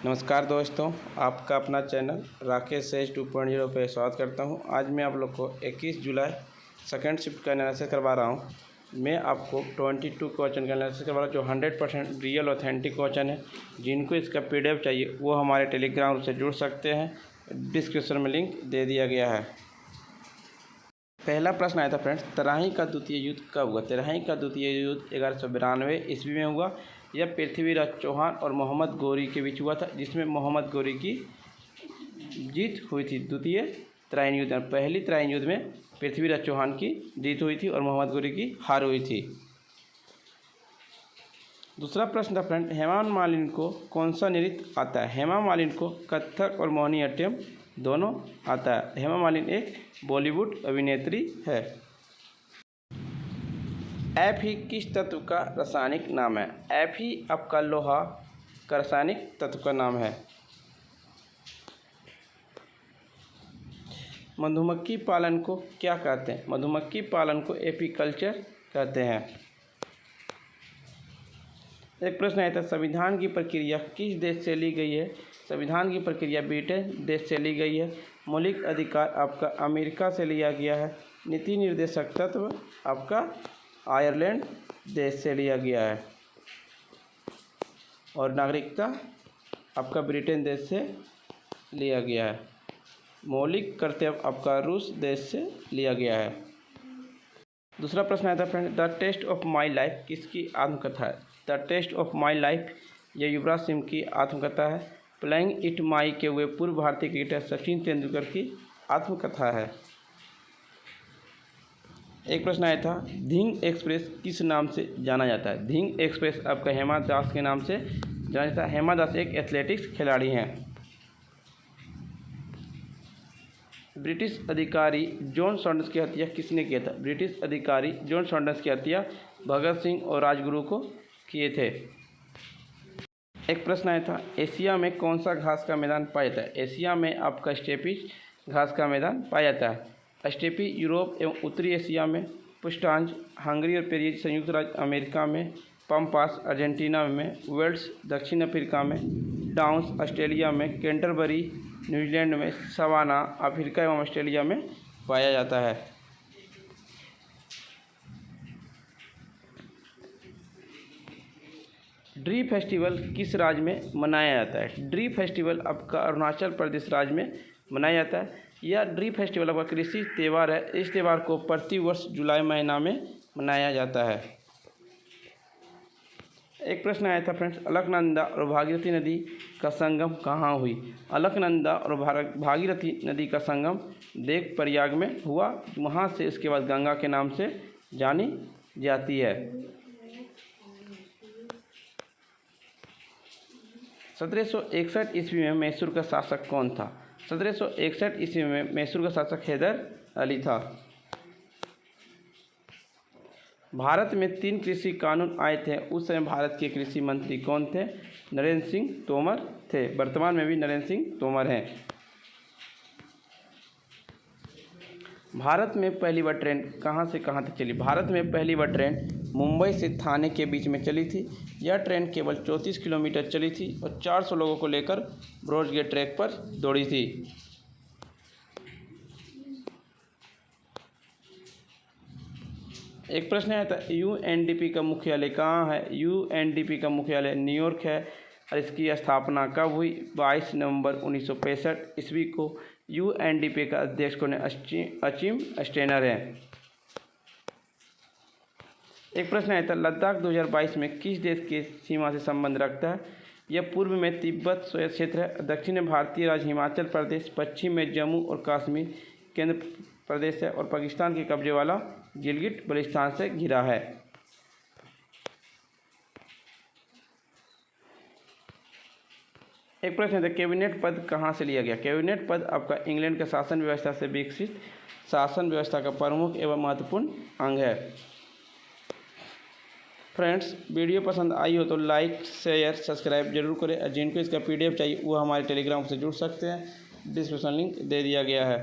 नमस्कार दोस्तों, आपका अपना चैनल राकेश सेज 2.0 पे स्वागत करता हूं। आज मैं आप लोग को 21 जुलाई सेकंड शिफ्ट का एनालिसिस करवा रहा हूं। मैं आपको 22 क्वेश्चन का एनालिसिस करवा रहा हूं जो 100% रियल ऑथेंटिक क्वेश्चन है। जिनको इसका PDF चाहिए वो हमारे टेलीग्राम ग्रुप से जुड़ सकते हैं। डिस्क्रिप्शन में लिंक दे दिया गया है। पहला प्रश्न आया था फ्रेंड्स, तराइन का द्वितीय युद्ध कब हुआ? तराइन का द्वितीय युद्ध 1192 ईस्वी में हुआ। यह पृथ्वीराज चौहान और मोहम्मद गौरी के बीच हुआ था, जिसमें मोहम्मद गौरी की जीत हुई थी। द्वितीय तराइन युद्ध, पहली तराइन युद्ध में पृथ्वीराज चौहान की जीत हुई थी और मोहम्मद गौरी की हार हुई थी। दूसरा प्रश्न था फ्रेंड, हेमा मालिनी को कौन सा नृत्य आता है? हेमा मालिनी को कथक और मोहिनीअट्टम दोनों आता है। हेमा मालिनी एक बॉलीवुड अभिनेत्री है। Fe किस तत्व का रासायनिक नाम है? Fe आपका लोहा का रासायनिक तत्व का नाम है। मधुमक्खी पालन को क्या कहते हैं? मधुमक्खी पालन को एपीकल्चर कहते हैं। एक प्रश्न आया था, संविधान की प्रक्रिया किस देश से ली गई है? संविधान की प्रक्रिया ब्रिटेन देश से ली गई है। मौलिक अधिकार आपका अमेरिका से लिया गया है। नीति निर्देशक तत्व आपका आयरलैंड देश से लिया गया है और नागरिकता आपका ब्रिटेन देश से लिया गया है। मौलिक कर्तव्य आपका रूस देश से लिया गया है। दूसरा प्रश्न आया था friend, the test of my life किसकी आत्मकथा है? The test of my life यह युवराज सिंह की आत्मकथा है। प्लेइंग इट माई के हुए पूर्व भारतीय क्रिकेटर सचिन तेंदुलकर की आत्मकथा है। एक प्रश्न आया था, धिंग एक्सप्रेस किस नाम से जाना जाता है? धिंग एक्सप्रेस आपका हेमा दास के नाम से जाना जाता है। हेमा दास एक एथलेटिक्स खिलाड़ी हैं। ब्रिटिश अधिकारी जॉन सॉन्डर्स की हत्या किसने किया था? ब्रिटिश अधिकारी जॉन सॉन्डर्स की हत्या भगत सिंह और राजगुरु को किए थे। एक प्रश्न आया था, एशिया में कौन सा घास का मैदान पाया जाता है? एशिया में आपका स्टेपी घास का मैदान पाया जाता है। स्टेपी यूरोप एवं उत्तरी एशिया में, पुस्टांज हंगरी और पेरिज संयुक्त राज्य अमेरिका में, पम्पास अर्जेंटीना में, वेल्स दक्षिण अफ्रीका में, डाउन्स ऑस्ट्रेलिया में, कैंटरबरी न्यूजीलैंड में, सवाना अफ्रीका एवं ऑस्ट्रेलिया में पाया जाता है। ड्री फेस्टिवल किस राज्य में मनाया जाता है? ड्री फेस्टिवल आपका अरुणाचल प्रदेश राज्य में मनाया जाता है। यह ड्री फेस्टिवल आपका कृषि त्यौहार है। इस त्यौहार को प्रतिवर्ष जुलाई महीना में मनाया जाता है। एक प्रश्न आया था फ्रेंड्स, अलकनंदा और भागीरथी नदी का संगम कहाँ हुई? अलकनंदा और भागीरथी नदी का संगम देवप्रयाग में हुआ। वहाँ से इसके बाद गंगा के नाम से जानी जाती है। 1761 ईस्वी में मैसूर का शासक कौन था? 1761 ईस्वी में मैसूर का शासक हैदर अली था। भारत में 3 कृषि कानून आए थे। उस समय भारत के कृषि मंत्री कौन थे? नरेंद्र सिंह तोमर थे। वर्तमान में भी नरेंद्र सिंह तोमर हैं। भारत में पहली बार ट्रेन कहाँ से कहाँ तक चली? भारत में पहली बार ट्रेन मुंबई से थाने के बीच में चली थी। यह ट्रेन केवल 34 किलोमीटर चली थी और 400 लोगों को लेकर ब्रॉड गेज ट्रैक पर दौड़ी थी। एक प्रश्न आया था, UNDP का मुख्यालय कहाँ है? UNDP का मुख्यालय न्यूयॉर्क है और इसकी स्थापना कब हुई? 22 नवंबर 1965 ईस्वी को। UNDP का अध्यक्ष कौन है? अचिम स्टेनर है। एक प्रश्न आया था, लद्दाख 2022 में किस देश की सीमा से संबंध रखता है? यह पूर्व में तिब्बत स्वायत्त क्षेत्र है, दक्षिण में भारतीय राज्य हिमाचल प्रदेश, पश्चिम में जम्मू और कश्मीर केंद्र प्रदेश है और पाकिस्तान के कब्जे वाला गिलगिट बल्तिस्तान से घिरा है। एक प्रश्न है, कैबिनेट पद कहाँ से लिया गया? कैबिनेट पद आपका इंग्लैंड के शासन व्यवस्था से विकसित शासन व्यवस्था का प्रमुख एवं महत्वपूर्ण अंग है। फ्रेंड्स, वीडियो पसंद आई हो तो लाइक शेयर सब्सक्राइब जरूर करें। जिनको इसका PDF चाहिए वो हमारे टेलीग्राम से जुड़ सकते हैं। डिस्क्रिप्शन लिंक दे दिया गया है।